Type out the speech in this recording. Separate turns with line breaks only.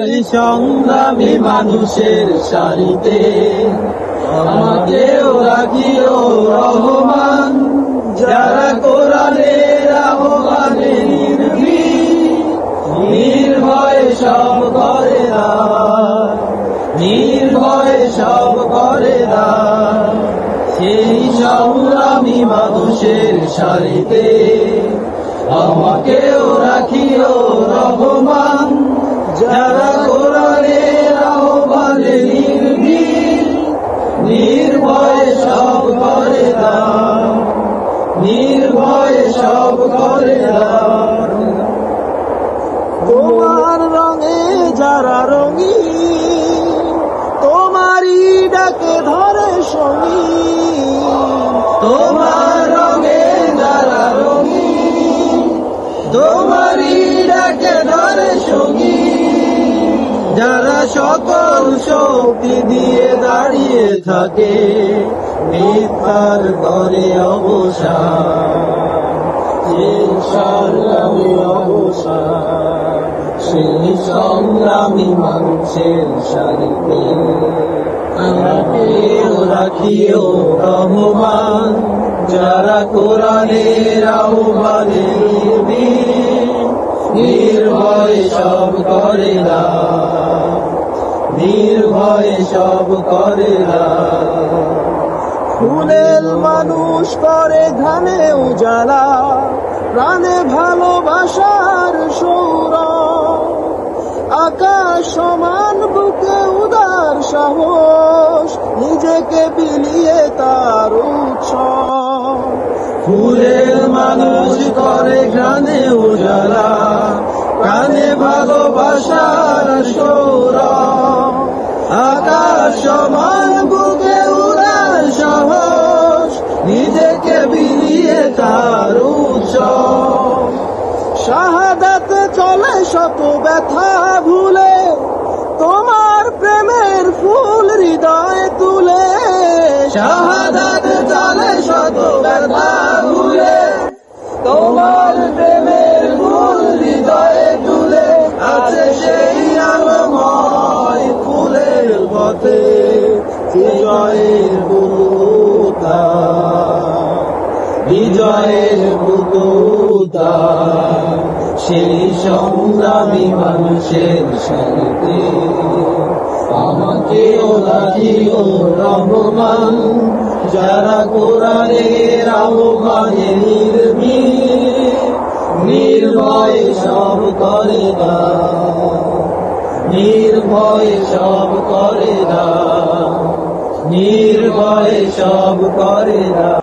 সংগ্রামী মানুষের সারিতে আমাকেও রাখিও রহমান, যারা কোরআনের আহ্বানে নির্ভয়ে সব করে দান, নির্ভয়ে সব করে দান। সেই সংগ্রামী মানুষের সারিতে আমাকেও রাখিও রহমান, যারা কোরআনের আহ্বানে নির্ভয়ে সব করে দান, নির্ভয়ে সব করে দান।
তোমার রঙে যারা রঙী, তোমারই ডাকে ধরে সঙ্গী।
তোমার রঙে যারা রঙী, তোমারই ডাকে ধরে সঙ্গী। যারা সকল শক্তি দিয়ে দাঁড়িয়ে থাকে মিথ্যার করে অবসান, সেই সংগ্রামী অবসান। সেই সংগ্রামী মানুষের সারিতে আমাকেও রাখিও রহমান, যারা কোরআনের আহ্বানে নির্ভয়ে সব করে দান, নির্ভয়ে সব করে দান।
ফুলের মানুষ করে ঘানে উজালা, প্রাণে ভালোবাসার সৌরভ। আকাশ সমান বুকে উদার সাহস, নিজেকে বিলিয়ে তার উৎসব।
ফুলের মানুষ করে ঘ্রাণে উজালা, প্রাণে ভালোবাসার সৌরভ। আকাশ সমান বুকে উদার সাহস, নিজেকে বিলিয়ে তার উৎসব।
শাহাদাতে চলে শত ব্যথা ভুলে, তোমার প্রেমের ফুল হৃদয়ে তুলে।
শাহাদাতে চলে শত ব্যথা ভুলে, তোমার প্রেমের ফুল হৃদয়ে তুলে। আছে সেই আলোময় ফুলের পথে বিজয়ের বুতা, বিজয়ের বুতা। সেই সংগ্রামী মানুষের সাথে আমাকেও রাখিও রহমান, যারা কোরআনের আহ্বানে নির্ভয়ে সব করে দান, নির্ভয়ে সব করে দান, নির্ভয়ে সব করে দান।